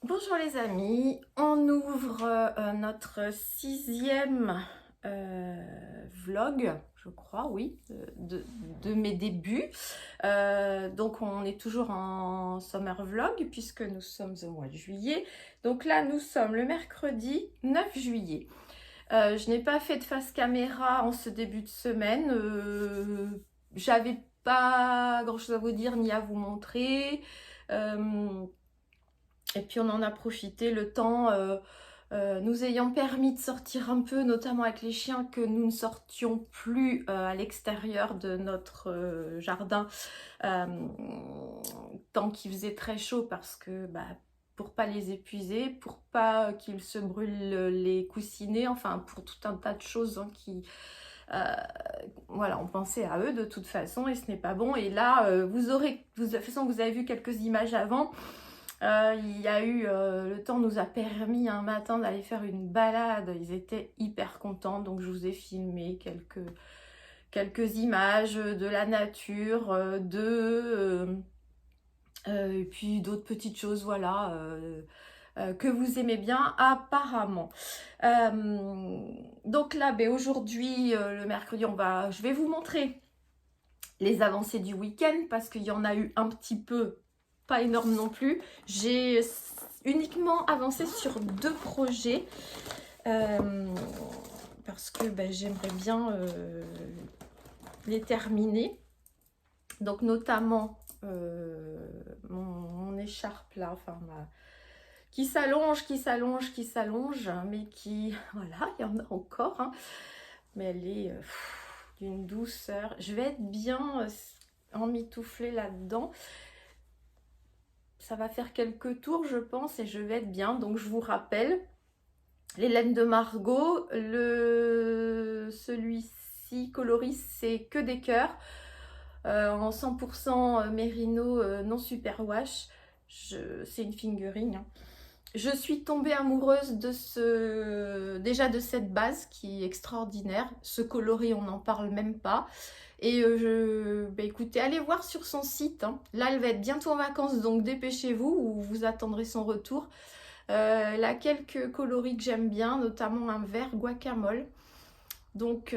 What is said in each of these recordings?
Bonjour les amis, on ouvre notre 6e vlog, je crois, oui, de mes débuts. Donc on est toujours en summer vlog puisque nous sommes au mois de juillet. Donc là nous sommes le mercredi 9 juillet. Je n'ai pas fait de face caméra en ce début de semaine. J'avais pas grand chose à vous dire ni à vous montrer. Et puis on en a profité le temps nous ayant permis de sortir un peu, notamment avec les chiens, que nous ne sortions plus à l'extérieur de notre jardin tant qu'il faisait très chaud, parce que pour pas les épuiser, pour pas qu'ils se brûlent les coussinets, enfin pour tout un tas de choses qui... voilà, on pensait à eux de toute façon et ce n'est pas bon. Et là, de toute façon vous avez vu quelques images avant. Il y a eu, le temps nous a permis un matin d'aller faire une balade, ils étaient hyper contents, donc je vous ai filmé quelques images de la nature, et puis d'autres petites choses, voilà, que vous aimez bien apparemment. Donc là, aujourd'hui, le mercredi, je vais vous montrer les avancées du week-end, parce qu'il y en a eu un petit peu, pas énorme non plus. J'ai uniquement avancé sur 2 projets parce que j'aimerais bien les terminer. Donc notamment mon écharpe là, enfin qui s'allonge, mais qui, voilà, il y en a encore, hein, mais elle est d'une douceur. Je vais être bien emmitouflée là-dedans. Ça va faire quelques tours, je pense, et je vais être bien. Donc je vous rappelle, les laines de Margot, celui-ci coloris, c'est que des cœurs, en 100% mérino non superwash. C'est une fingering, hein. Je suis tombée amoureuse déjà de cette base qui est extraordinaire. Ce coloris, on n'en parle même pas. Et écoutez, allez voir sur son site, hein. Là, elle va être bientôt en vacances, donc dépêchez-vous ou vous attendrez son retour. Elle a quelques coloris que j'aime bien, notamment un vert guacamole. Donc,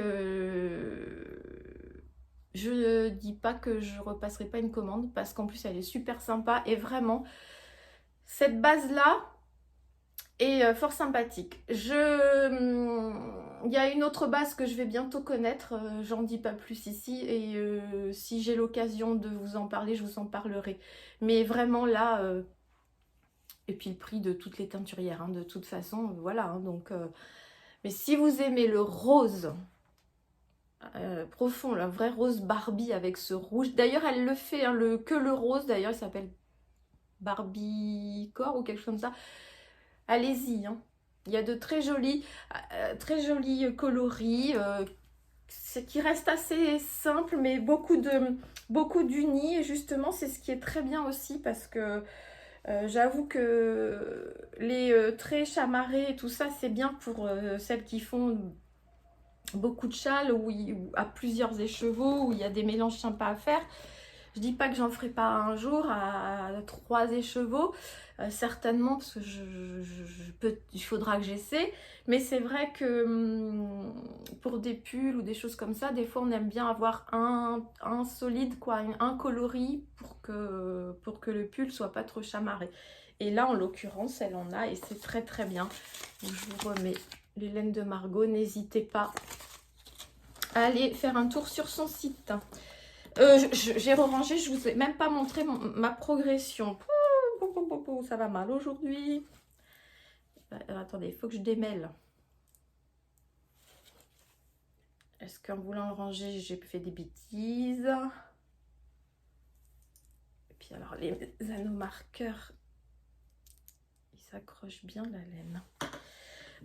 je ne dis pas que je repasserai pas une commande parce qu'en plus, elle est super sympa. Et vraiment, cette base-là est fort sympathique. Il y a une autre base que je vais bientôt connaître, j'en dis pas plus ici. Et si j'ai l'occasion de vous en parler, je vous en parlerai. Mais vraiment là... Et puis le prix de toutes les teinturières, hein, de toute façon, voilà. Hein, donc, mais si vous aimez le rose profond, le vrai rose Barbie avec ce rouge, d'ailleurs elle le fait, hein, que le rose, d'ailleurs il s'appelle Barbie Core ou quelque chose comme ça. Allez-y, hein. Il y a de très jolis coloris, qui restent assez simples, mais beaucoup d'unis. Et justement, c'est ce qui est très bien aussi parce que j'avoue que les traits chamarrés et tout ça, c'est bien pour celles qui font beaucoup de châles ou à plusieurs écheveaux, où il y a des mélanges sympas à faire. Je dis pas que j'en ferai pas un jour à 3 écheveaux, certainement, parce que il faudra que j'essaie. Mais c'est vrai que pour des pulls ou des choses comme ça, des fois on aime bien avoir un solide, quoi, un coloris pour que le pull soit pas trop chamarré. Et là, en l'occurrence, elle en a et c'est très très bien. Donc, je vous remets les laines de Margot. N'hésitez pas à aller faire un tour sur son site. J'ai rerangé, je vous ai même pas montré ma progression. Ça va mal aujourd'hui. Attendez, il faut que je démêle. Est-ce qu'en voulant le ranger, j'ai fait des bêtises? Et puis alors, les anneaux marqueurs, ils s'accrochent bien la laine.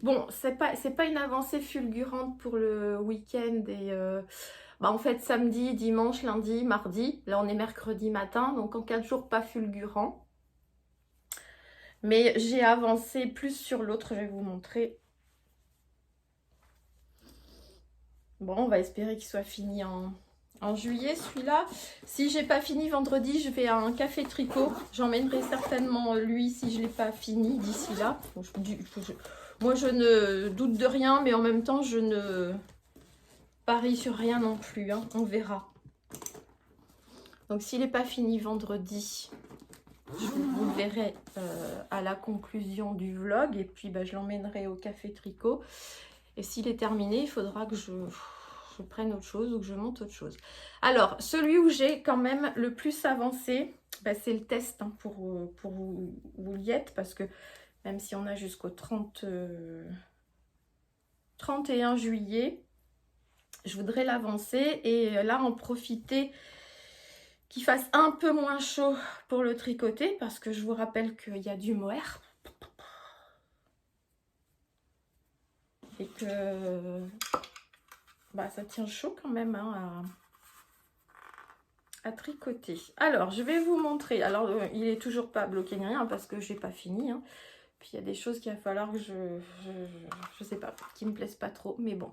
Bon, c'est pas une avancée fulgurante pour le week-end et... en fait, samedi, dimanche, lundi, mardi. Là, on est mercredi matin, donc en 4 jours, pas fulgurant. Mais j'ai avancé plus sur l'autre, je vais vous montrer. Bon, on va espérer qu'il soit fini en juillet, celui-là. Si j'ai pas fini vendredi, je vais à un café tricot. J'emmènerai certainement lui si je l'ai pas fini d'ici là. Moi, je ne doute de rien, mais en même temps, je ne parie sur rien non plus. Hein. On verra. Donc, s'il n'est pas fini vendredi, vous le verrez à la conclusion du vlog. Et puis, je l'emmènerai au café tricot. Et s'il est terminé, il faudra que je prenne autre chose ou que je monte autre chose. Alors, celui où j'ai quand même le plus avancé, c'est le test, hein, pour vous y êtes. Parce que même si on a jusqu'au 31 juillet, je voudrais l'avancer. Et là, en profiter qu'il fasse un peu moins chaud pour le tricoter. Parce que je vous rappelle qu'il y a du mohair. Et que ça tient chaud quand même, hein, à tricoter. Alors, je vais vous montrer. Alors, il est toujours pas bloqué ni rien parce que j'ai pas fini. Hein. Puis, il y a des choses qu'il va falloir que je sais pas, qui me plaisent pas trop. Mais bon.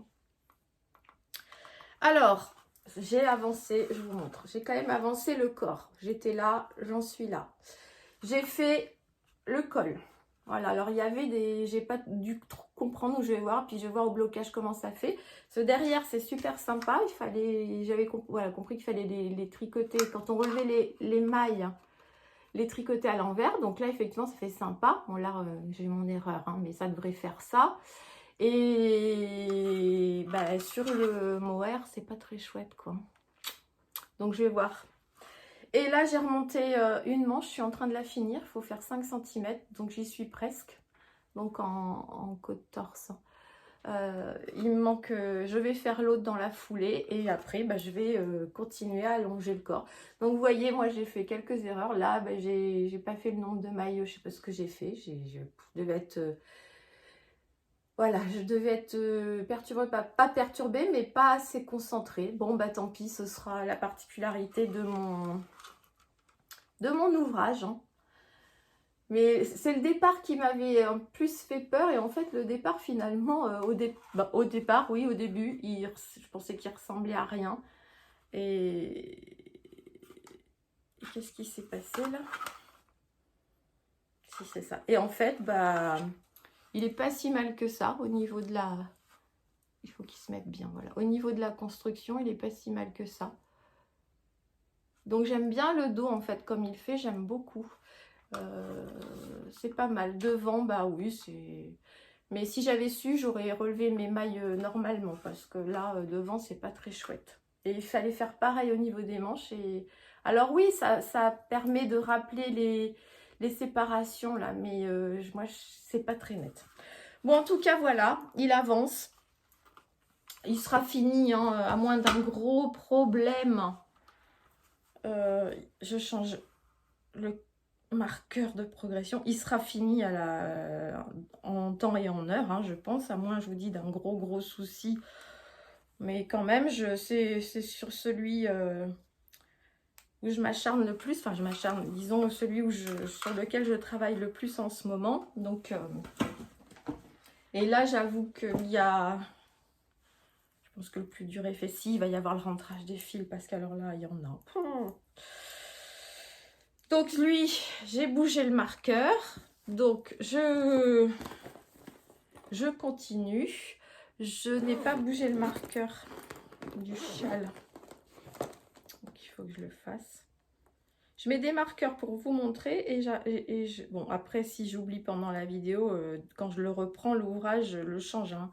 Alors, j'ai avancé, je vous montre. J'ai quand même avancé le corps. J'étais là, j'en suis là. J'ai fait le col. Voilà, alors il y avait des... J'ai pas dû trop comprendre où je vais voir, puis je vais voir au blocage comment ça fait. Ce derrière, c'est super sympa. J'avais compris qu'il fallait les tricoter. Quand on relevait les mailles, les tricoter à l'envers. Donc là, effectivement, ça fait sympa. Bon, là, j'ai mon erreur, hein, mais ça devrait faire ça. Et sur le mohair, c'est pas très chouette, quoi. Donc, je vais voir. Et là, j'ai remonté une manche, je suis en train de la finir. Il faut faire 5 cm, donc j'y suis presque. Donc en côte torse. Il me manque, je vais faire l'autre dans la foulée. Et après, je vais continuer à allonger le corps. Donc vous voyez, moi j'ai fait quelques erreurs. Là, j'ai pas fait le nombre de mailles, je sais pas ce que j'ai fait. Je devais être... voilà, je devais être perturbée, pas perturbée, mais pas assez concentrée. Bon, tant pis, ce sera la particularité de mon ouvrage. Hein. Mais c'est le départ qui m'avait plus fait peur. Et en fait, le départ, finalement, au départ, oui, au début, je pensais qu'il ressemblait à rien. Et qu'est-ce qui s'est passé là? Si, c'est ça. Et en fait, bah, il est pas si mal que ça au niveau de la... Il faut qu'il se mette bien, voilà. Au niveau de la construction, il est pas si mal que ça. Donc j'aime bien le dos en fait, comme il fait, j'aime beaucoup. C'est pas mal. Devant, bah oui, c'est... Mais si j'avais su, j'aurais relevé mes mailles normalement, parce que là, devant, c'est pas très chouette. Et il fallait faire pareil au niveau des manches. Et... Alors oui, ça permet de rappeler les séparations, là, mais moi, c'est pas très net. Bon, en tout cas, voilà, il avance. Il sera fini, hein, à moins d'un gros problème. Je change le marqueur de progression. Il sera fini en temps et en heure, hein, je pense, à moins, je vous dis, d'un gros souci. Mais quand même, c'est sur celui où je m'acharne le plus. Enfin, je m'acharne, disons, celui sur lequel je travaille le plus en ce moment. Donc, et là, j'avoue qu'il y a... Je pense que le plus dur est fait. Si, il va y avoir le rentrage des fils, parce qu'alors là, il y en a... Donc lui, j'ai bougé le marqueur. Donc je continue. Je n'ai pas bougé le marqueur du châle. Donc il faut que je le fasse. Je mets des marqueurs pour vous montrer. Bon, après, si j'oublie pendant la vidéo, quand je le reprends, l'ouvrage, je le change. Hein.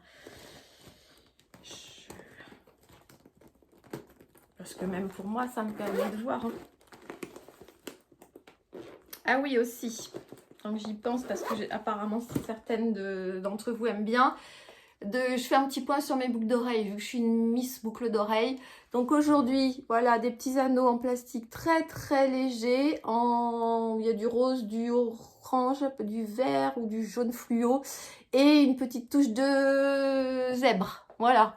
Parce que même pour moi, ça me permet de voir. Hein. Ah oui, aussi. Donc j'y pense parce que apparemment certaines d'entre vous aiment bien. Je fais un petit point sur mes boucles d'oreilles, vu que je suis une miss boucle d'oreilles. Donc aujourd'hui, voilà, des petits anneaux en plastique très légers. Il y a du rose, du orange, un peu du vert ou du jaune fluo. Et une petite touche de zèbre. Voilà.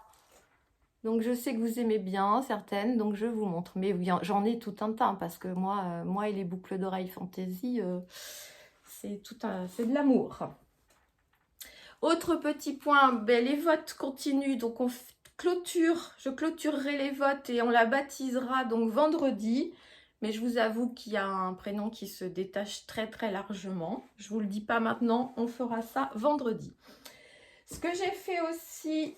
Donc je sais que vous aimez bien certaines, donc je vous montre. Mais j'en ai tout un tas, parce que moi et les boucles d'oreilles fantaisie, c'est de l'amour. Autre petit point, ben, les votes continuent, donc je clôturerai les votes et on la baptisera donc vendredi. Mais je vous avoue qu'il y a un prénom qui se détache très largement. Je vous le dis pas maintenant, on fera ça vendredi. Ce que j'ai fait aussi,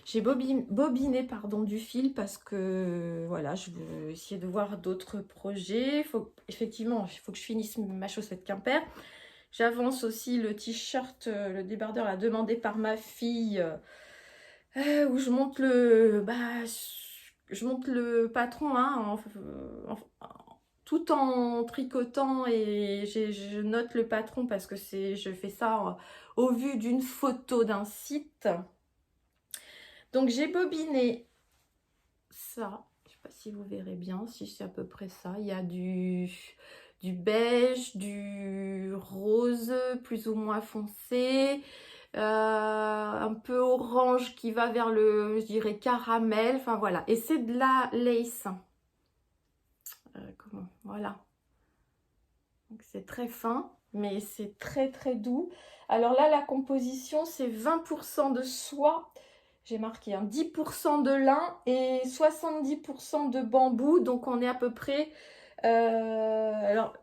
j'ai bobiné du fil parce que voilà, je veux essayer de voir d'autres projets. Effectivement, il faut que je finisse ma chaussette Quimper. J'avance aussi le t-shirt, le débardeur là, demandé par ma fille, où je monte le patron hein, tout en tricotant, et je note le patron parce que je fais ça au vu d'une photo d'un site. Donc j'ai bobiné ça, je ne sais pas si vous verrez bien, si c'est à peu près ça. Il y a du beige, du rose plus ou moins foncé, un peu orange qui va vers je dirais caramel, enfin voilà. Et c'est de la lace. Voilà. Donc c'est très fin, mais c'est très doux. Alors là, la composition, c'est 20% de soie. J'ai marqué 10% de lin et 70% de bambou. Donc on est à peu près... alors,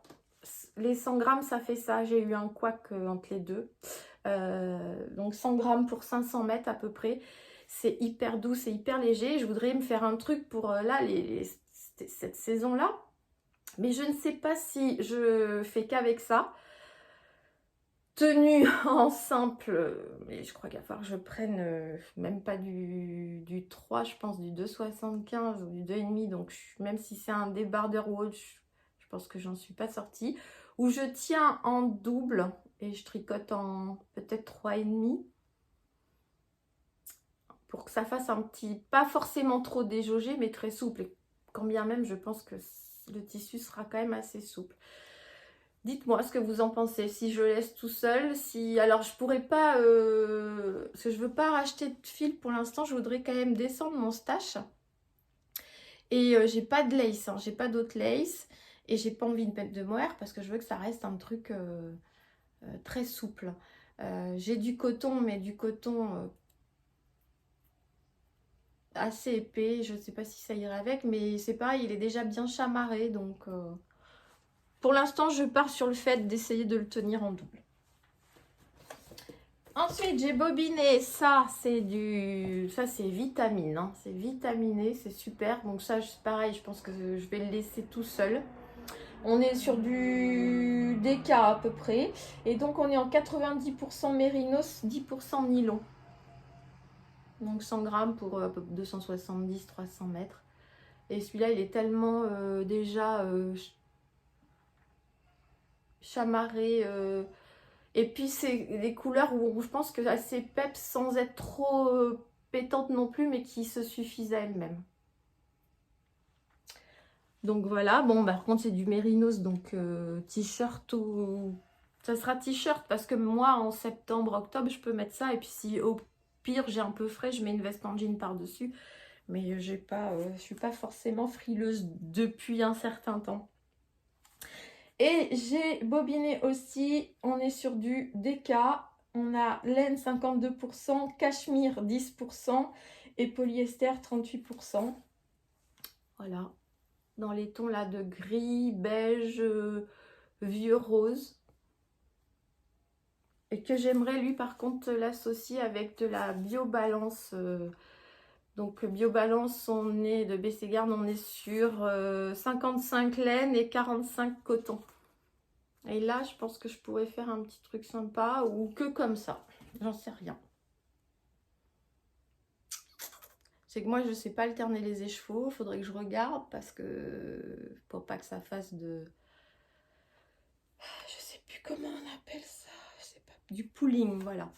les 100 grammes, ça fait ça. J'ai eu un couac entre les deux. Donc 100 grammes pour 500 mètres à peu près. C'est hyper doux, c'est hyper léger. Je voudrais me faire un truc pour là, cette saison-là. Mais je ne sais pas si je fais qu'avec ça. Tenue en simple, mais je crois qu'il va falloir que je prenne même pas du 3, je pense du 2,75 ou du 2,5. Donc même si c'est un débardeur ou autre, je pense que j'en suis pas sortie. Où je tiens en double et je tricote en peut-être 3,5. Pour que ça fasse un petit, pas forcément trop déjaugé, mais très souple. Et quand bien même, je pense que le tissu sera quand même assez souple. Dites-moi ce que vous en pensez, si je laisse tout seul, alors je pourrais pas, parce que je veux pas racheter de fil pour l'instant, je voudrais quand même descendre mon stash. Et j'ai pas de lace, hein, j'ai pas d'autre lace. Et j'ai pas envie de mettre de mohair parce que je veux que ça reste un truc très souple. J'ai du coton, mais du coton assez épais. Je ne sais pas si ça irait avec, mais c'est pareil, il est déjà bien chamarré. Donc pour l'instant, je pars sur le fait d'essayer de le tenir en double. Ensuite, j'ai bobiné, ça c'est vitamine, hein. C'est vitaminé, c'est super. Donc ça, c'est pareil, je pense que je vais le laisser tout seul. On est sur du DK à peu près. Et donc on est en 90% mérinos, 10% nylon. Donc 100 grammes pour 270-300 mètres. Et celui-là, il est tellement déjà chamarré. Et puis c'est des couleurs où je pense que assez peps sans être trop pétante non plus, mais qui se suffisent à elles-mêmes. Donc voilà, bon par contre c'est du mérinos, donc t-shirt ou... Ça sera t-shirt parce que moi en septembre, octobre je peux mettre ça, et puis si au pire j'ai un peu frais, je mets une veste en jean par-dessus. Mais je suis pas forcément frileuse depuis un certain temps. Et j'ai bobiné aussi, on est sur du DK, on a laine 52%, cachemire 10% et polyester 38%. Voilà, dans les tons là de gris, beige, vieux rose. Et que j'aimerais lui par contre l'associer avec de la Biobalance. Donc Biobalance, on est de Bességarde, on est sur 55 laine et 45 coton. Et là, je pense que je pourrais faire un petit truc sympa ou que comme ça. J'en sais rien. C'est que moi, je ne sais pas alterner les écheveaux. Il faudrait que je regarde parce que... Pour pas que ça fasse de... Je sais plus comment on appelle ça. Je sais pas. Du pooling, voilà.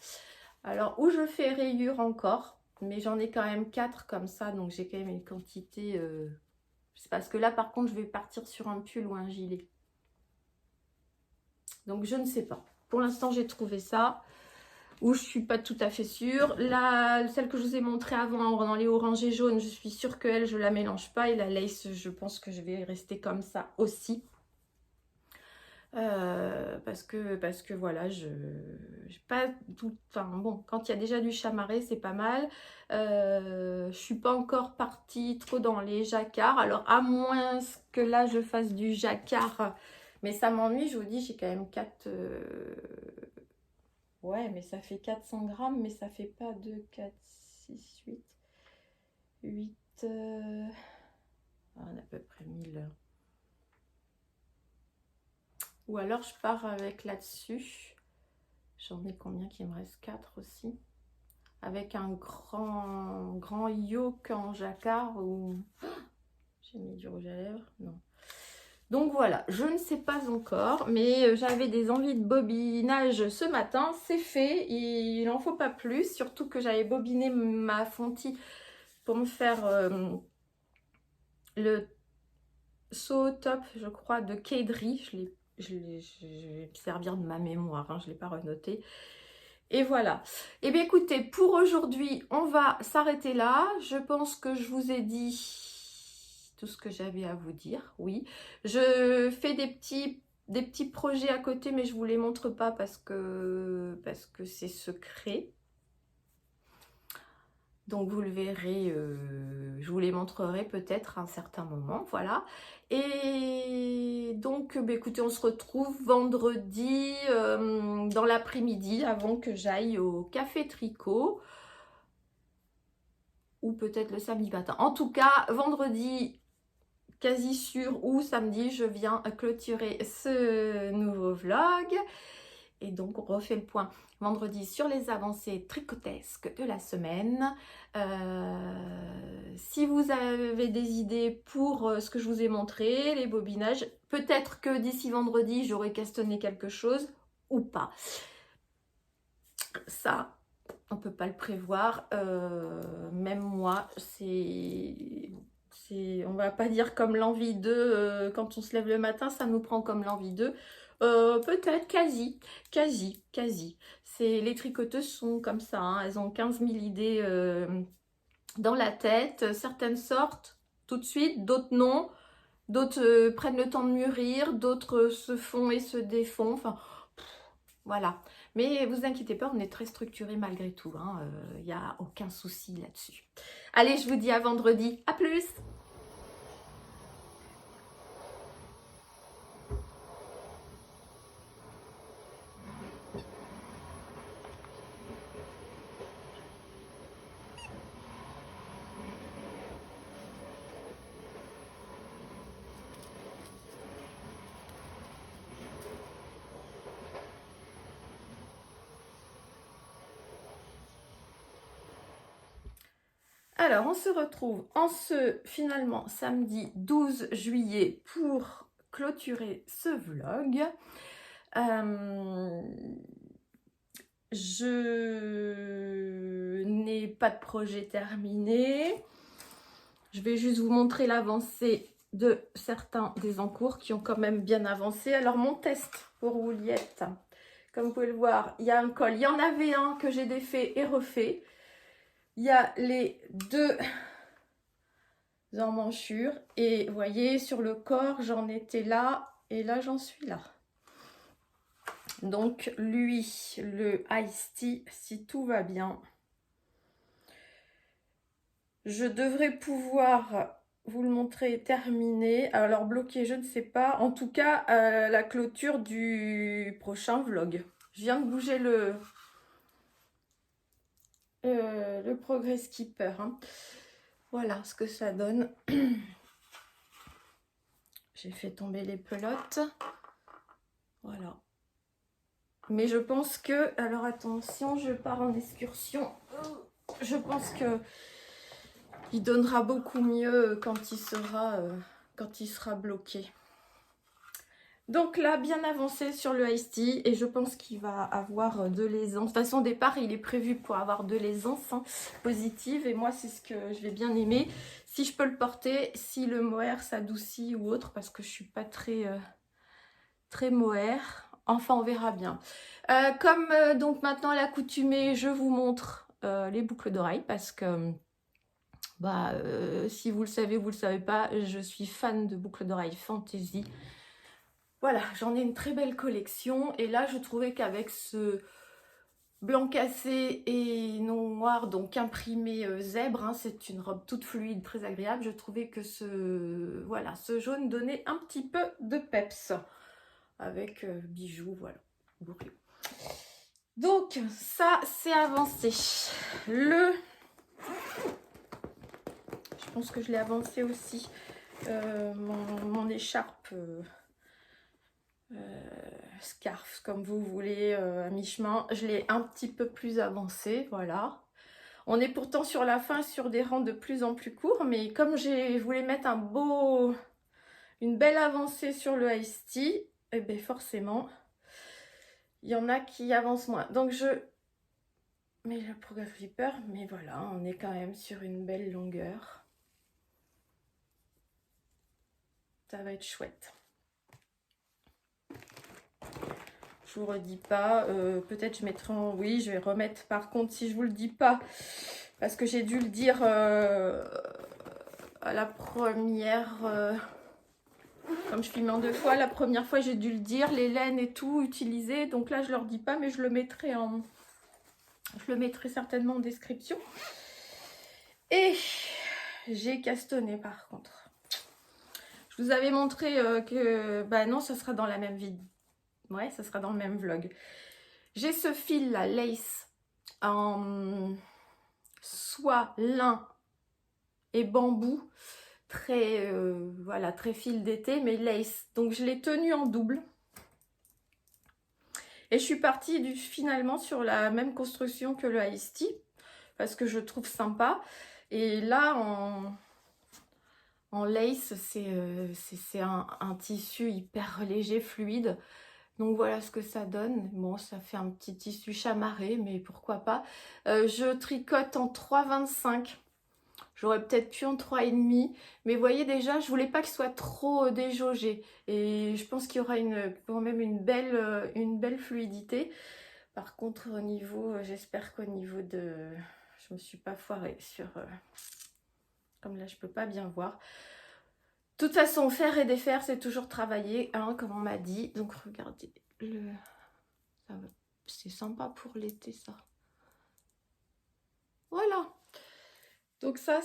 Alors, où je fais rayure encore. Mais j'en ai quand même 4 comme ça. Donc, j'ai quand même une quantité... C'est parce que là, par contre, je vais partir sur un pull ou un gilet. Donc, je ne sais pas. Pour l'instant, j'ai trouvé ça. Où je suis pas tout à fait sûre. Là, celle que je vous ai montrée avant dans les oranges et jaunes, je suis sûre qu'elle, je la mélange pas. Et la lace, je pense que je vais rester comme ça aussi. Parce que voilà, je pas tout. Enfin bon, quand il y a déjà du chamarré, c'est pas mal. Je suis pas encore partie trop dans les jacquards. Alors à moins que là je fasse du jacquard, mais ça m'ennuie. Je vous dis, j'ai quand même 4. Ouais, mais ça fait 400 grammes, mais ça fait pas 2, 4, 6, 8, 8... on a à peu près 1000. Ou alors je pars avec là-dessus. J'en ai combien qui me reste? 4 aussi. Avec un grand yoke en jacquard ou... J'ai mis du rouge à lèvres? Non. Donc voilà, je ne sais pas encore, mais j'avais des envies de bobinage ce matin, c'est fait, il n'en faut pas plus, surtout que j'avais bobiné ma Fonty pour me faire le saut top, je crois, de Kedri. Je vais me servir de ma mémoire, hein, je ne l'ai pas renoté. Et voilà. Et bien écoutez, pour aujourd'hui, on va s'arrêter là. Je pense que je vous ai dit tout ce que j'avais à vous dire, oui. Je fais des petits projets à côté, mais je ne vous les montre pas parce que c'est secret. Donc vous le verrez, je vous les montrerai peut-être à un certain moment, voilà. Et donc, bah, écoutez, on se retrouve vendredi dans l'après-midi avant que j'aille au Café Tricot. Ou peut-être le samedi matin. En tout cas, vendredi, quasi sûr, ou samedi, je viens clôturer ce nouveau vlog. Et donc, on refait le point vendredi sur les avancées tricotesques de la semaine. Si vous avez des idées pour ce que je vous ai montré, les bobinages, peut-être que d'ici vendredi, j'aurai castonné quelque chose ou pas. Ça, on ne peut pas le prévoir. Même moi, on va pas dire comme l'envie d'eux, quand on se lève le matin, ça nous prend comme l'envie d'eux. Peut-être quasi. Les tricoteuses sont comme ça, hein, elles ont 15 000 idées dans la tête. Certaines sortent tout de suite, d'autres non. d'autres prennent le temps de mûrir, d'autres se font et se défont, enfin voilà. Mais vous inquiétez pas, on est très structuré malgré tout, hein. Il n'y a aucun souci là-dessus. Allez, je vous dis à vendredi, à plus! Alors, on se retrouve en ce, finalement, samedi 12 juillet pour clôturer ce vlog. Je n'ai pas de projet terminé. Je vais juste vous montrer l'avancée de certains des encours qui ont quand même bien avancé. Alors, mon test pour Rouliette, comme vous pouvez le voir, il y a un col. Il y en avait un que j'ai défait et refait. Il y a les deux emmanchures et vous voyez sur le corps j'en étais là et là j'en suis là. Donc lui, le Ice Tea, si tout va bien, je devrais pouvoir vous le montrer terminé. Alors bloqué, je ne sais pas. En tout cas, la clôture du prochain vlog. Je viens de bouger le Progress Keeper. Hein. Voilà ce que ça donne. J'ai fait tomber les pelotes. Voilà. Mais je pense que... Alors attention, je pars en excursion. Je pense que il donnera beaucoup mieux quand il sera bloqué. Donc là, bien avancé sur le Ice Tea. Et je pense qu'il va avoir de l'aisance. De toute façon, au départ, il est prévu pour avoir de l'aisance positive. Et moi, c'est ce que je vais bien aimer. Si je peux le porter, si le mohair s'adoucit ou autre. Parce que je suis pas très mohair. Enfin, on verra bien. Comme donc maintenant à l'accoutumée, je vous montre les boucles d'oreilles. Parce que... Bah, si vous le savez, vous le savez pas, je suis fan de boucles d'oreilles fantasy. Voilà, j'en ai une très belle collection. Et là, je trouvais qu'avec ce blanc cassé et noir, donc imprimé zèbre, hein, c'est une robe toute fluide, très agréable. Je trouvais que voilà, ce jaune donnait un petit peu de peps. Avec bijoux, voilà, bouclé. Donc, ça, c'est avancé. Je pense que je l'ai avancé aussi. Mon écharpe scarf, comme vous voulez, à mi-chemin. Je l'ai un petit peu plus avancé, voilà. On est pourtant sur la fin, sur des rangs de plus en plus courts, mais comme je voulais mettre une belle avancée sur le Ice Tea, et bien forcément, il y en a qui avancent moins. Donc je mets le Progress Flipper, mais voilà, on est quand même sur une belle longueur. Ça va être chouette. Je vous redis pas, peut-être je mettrai en... Oui, je vais remettre, par contre, si je vous le dis pas, parce que j'ai dû le dire à la première... comme je filme en 2 fois, la première fois j'ai dû le dire, les laines et tout utilisées, donc là je leur dis pas, mais je le mettrai certainement en description. Et j'ai castonné par contre. Je vous avais montré que... Bah non, ça sera dans la même vidéo. Ouais, ça sera dans le même vlog. J'ai ce fil là, lace, en soie, lin et bambou. Très, voilà, très fil d'été, mais lace. Donc je l'ai tenu en double. Et je suis partie finalement sur la même construction que le Ice Tea. Parce que je trouve sympa. Et là, en lace, c'est un tissu hyper léger, fluide. Donc voilà ce que ça donne. Bon, ça fait un petit tissu chamarré, mais pourquoi pas. Je tricote en 3,25. J'aurais peut-être pu en 3,5. Mais vous voyez déjà, je voulais pas qu'il soit trop déjaugé. Et je pense qu'il y aura quand même une belle fluidité. Par contre, au niveau, j'espère qu'au niveau de... Je me suis pas foirée sur... Comme là, je peux pas bien voir. toute façon, faire et défaire, c'est toujours travailler, hein, comme on m'a dit. Donc regardez, c'est sympa pour l'été, ça. Voilà. Donc ça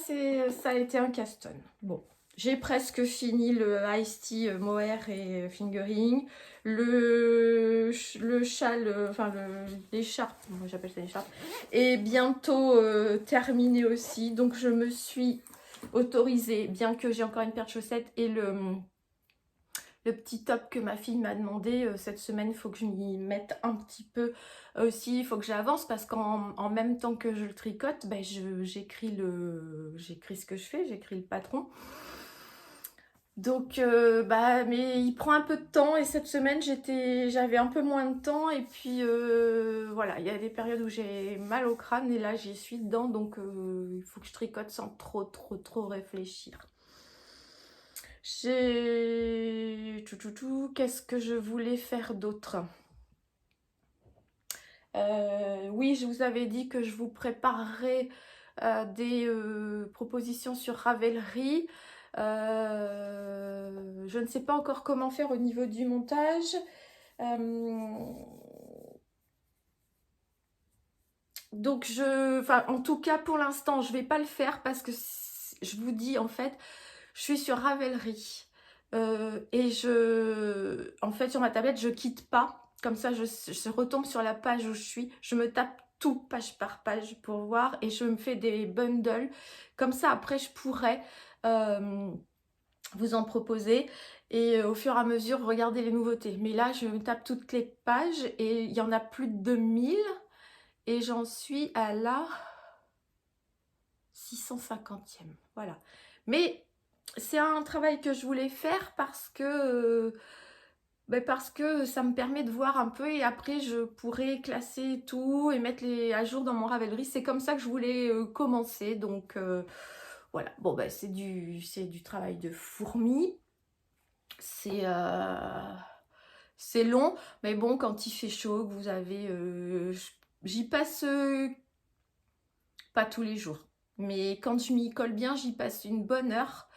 a été un casse-tonne. Bon, j'ai presque fini le Ice Tea Mohair et Fingering. Le châle, enfin l'écharpe, moi j'appelle ça l'écharpe, est bientôt terminé aussi. Donc je me suis autorisée, bien que j'ai encore une paire de chaussettes et le petit top que ma fille m'a demandé cette semaine, il faut que je m'y mette un petit peu aussi, il faut que j'avance parce qu'en même temps que je le tricote, ben j'écris ce que je fais, j'écris le patron. Donc mais il prend un peu de temps et cette semaine j'avais un peu moins de temps et puis voilà, il y a des périodes où j'ai mal au crâne et là j'y suis dedans, donc il faut que je tricote sans trop réfléchir. Qu'est-ce que je voulais faire d'autre? Oui, je vous avais dit que je vous préparerais des propositions sur Ravelry. Je ne sais pas encore comment faire au niveau du montage. Donc en tout cas pour l'instant je vais pas le faire parce que je vous dis en fait je suis sur Ravelry et en fait sur ma tablette je quitte pas, comme ça je retombe sur la page où je suis, je me tape tout page par page pour voir et je me fais des bundles, comme ça après je pourrais vous en proposer et au fur et à mesure regarder les nouveautés. Mais là je me tape toutes les pages et il y en a plus de 2000 et j'en suis à la 650e, voilà. Mais c'est un travail que je voulais faire parce que ça me permet de voir un peu et après je pourrais classer tout et mettre à jour dans mon Ravelry. C'est comme ça que je voulais commencer, donc voilà. Bon ben c'est du travail de fourmi, c'est long, mais bon quand il fait chaud, que vous avez, j'y passe pas tous les jours, mais quand je m'y colle bien, j'y passe une bonne heure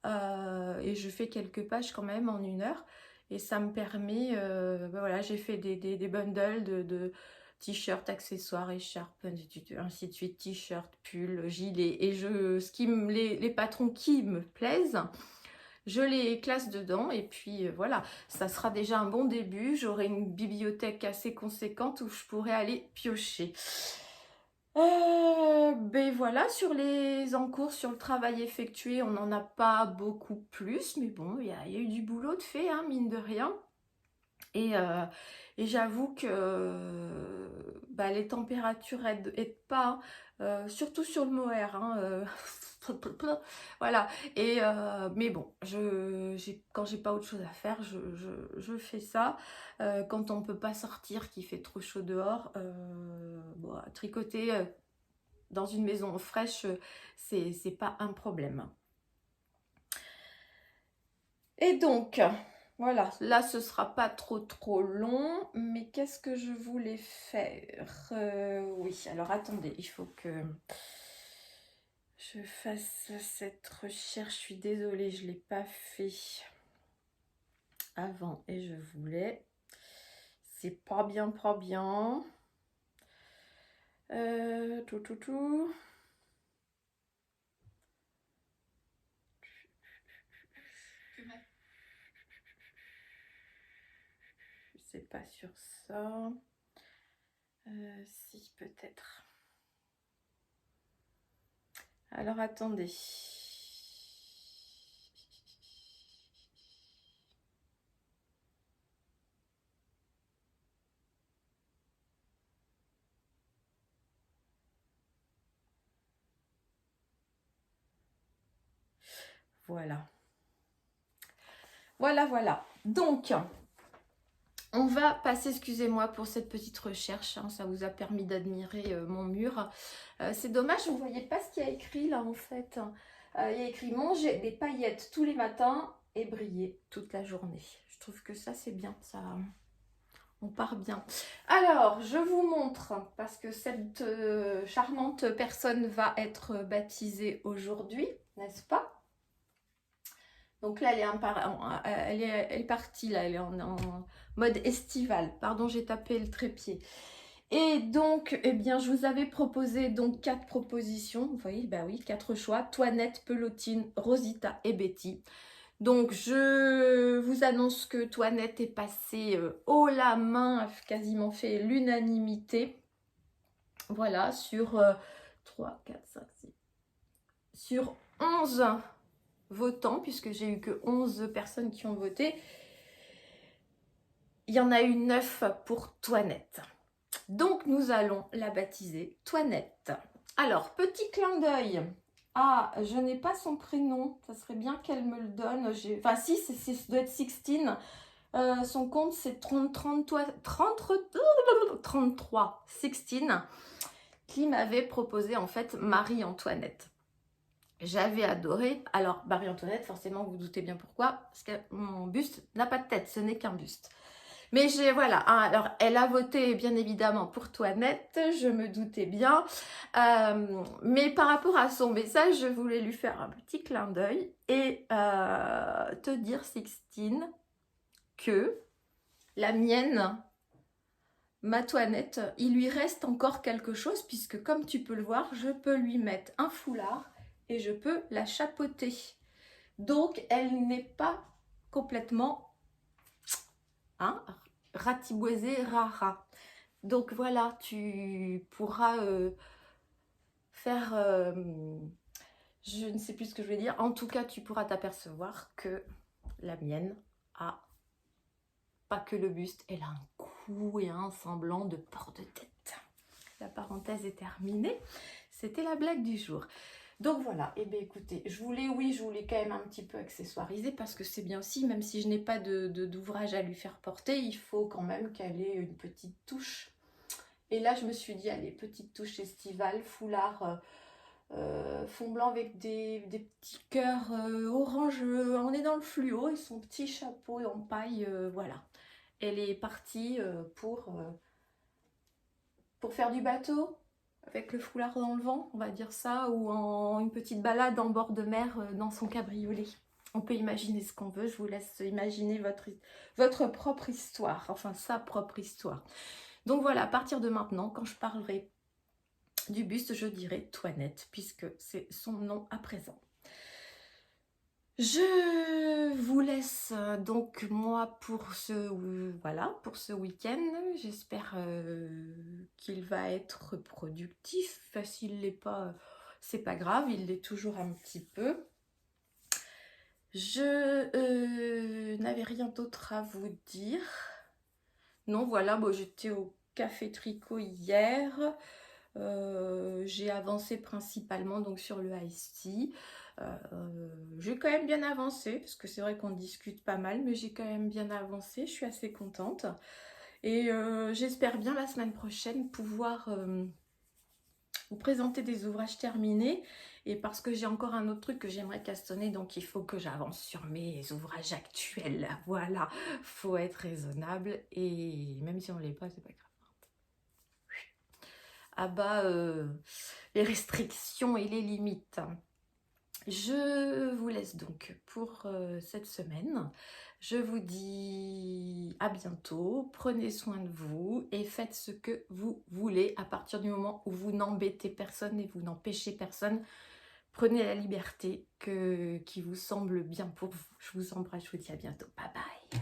et je fais quelques pages quand même en 1 heure et ça me permet, voilà, j'ai fait des bundles de t-shirts, accessoires, écharpes, ainsi de suite, t-shirts, pulls, gilets et les patrons qui me plaisent, je les classe dedans et puis voilà, ça sera déjà un bon début, j'aurai une bibliothèque assez conséquente où je pourrai aller piocher. Ben voilà, sur les encours, sur le travail effectué, on n'en a pas beaucoup plus, mais bon, il y a eu du boulot de fait, hein, mine de rien. Et j'avoue que les températures aident pas, hein, surtout sur le mohair, hein, voilà. Et mais bon, quand j'ai pas autre chose à faire, je fais ça. Quand on peut pas sortir, qu'il fait trop chaud dehors, bon, tricoter dans une maison fraîche, c'est pas un problème. Et donc, voilà, là ce sera pas trop long, mais qu'est-ce que je voulais faire? Oui, alors attendez, il faut que je fasse cette recherche, je suis désolée, je l'ai pas fait avant et je voulais, c'est pas bien. Tout. C'est pas sur ça. Si, peut-être. Alors, attendez. Voilà. Donc, on va passer, excusez-moi pour cette petite recherche, hein, ça vous a permis d'admirer mon mur. C'est dommage, vous ne voyez pas ce qu'il y a écrit là en fait. Il y a écrit manger des paillettes tous les matins et briller toute la journée. Je trouve que ça c'est bien, ça on part bien. Alors, je vous montre, parce que cette charmante personne va être baptisée aujourd'hui, n'est-ce pas? Donc là, elle est partie, là, elle est en mode estival. Pardon, j'ai tapé le trépied. Et donc, eh bien, je vous avais proposé donc 4 propositions. Vous voyez, bah oui, 4 choix. Toinette, Pelotine, Rosita et Betty. Donc, je vous annonce que Toinette est passée haut la main, a quasiment fait l'unanimité. Voilà, sur 3, 4, 5, 6. Sur 11 votants, puisque j'ai eu que 11 personnes qui ont voté, il y en a eu 9 pour Toinette. Donc, nous allons la baptiser Toinette. Alors, petit clin d'œil. Ah, je n'ai pas son prénom. Ça serait bien qu'elle me le donne. Enfin, si, ça doit être 16. Son compte, c'est 33, 16, qui m'avait proposé, en fait, Marie-Antoinette. J'avais adoré. Alors, Marie-Antoinette, forcément, vous vous doutez bien pourquoi. Parce que mon buste n'a pas de tête, ce n'est qu'un buste. Mais voilà, hein, alors elle a voté bien évidemment pour Toinette, je me doutais bien. Mais par rapport à son message, je voulais lui faire un petit clin d'œil et te dire, Sixtine, que la mienne, ma Toinette, il lui reste encore quelque chose puisque comme tu peux le voir, je peux lui mettre un foulard et je peux la chapeauter. Donc elle n'est pas complètement... Hein, ratiboisé rara. Donc voilà, tu pourras faire... je ne sais plus ce que je vais dire. En tout cas, tu pourras t'apercevoir que la mienne a pas que le buste, elle a un cou et un semblant de port de tête. La parenthèse est terminée. C'était la blague du jour. Donc voilà, et bien écoutez, je voulais quand même un petit peu accessoiriser parce que c'est bien aussi, même si je n'ai pas d'ouvrage à lui faire porter, il faut quand même qu'elle ait une petite touche. Et là, je me suis dit, allez, petite touche estivale, foulard fond blanc avec des petits cœurs orange, on est dans le fluo, et son petit chapeau en paille, voilà. Elle est partie pour faire du bateau, avec le foulard dans le vent, on va dire ça, ou en une petite balade en bord de mer dans son cabriolet. On peut imaginer ce qu'on veut, je vous laisse imaginer votre propre histoire, enfin sa propre histoire. Donc voilà, à partir de maintenant, quand je parlerai du buste, je dirai Toinette, puisque c'est son nom à présent. Je vous laisse donc moi pour ce week-end. J'espère qu'il va être productif. Enfin, s'il l'est pas, c'est pas grave, il l'est toujours un petit peu. Je n'avais rien d'autre à vous dire. Non, voilà, bon, j'étais au Café Tricot hier. J'ai avancé principalement donc sur le Ice Tea. J'ai quand même bien avancé, parce que c'est vrai qu'on discute pas mal, mais j'ai quand même bien avancé, je suis assez contente. Et j'espère bien la semaine prochaine pouvoir vous présenter des ouvrages terminés. Et parce que j'ai encore un autre truc que j'aimerais castonner, donc il faut que j'avance sur mes ouvrages actuels. Voilà, faut être raisonnable, et même si on ne l'est pas, c'est pas grave. À bas les restrictions et les limites. Je vous laisse donc pour cette semaine. Je vous dis à bientôt. Prenez soin de vous et faites ce que vous voulez à partir du moment où vous n'embêtez personne et vous n'empêchez personne. Prenez la liberté qui vous semble bien pour vous. Je vous embrasse, je vous dis à bientôt. Bye bye.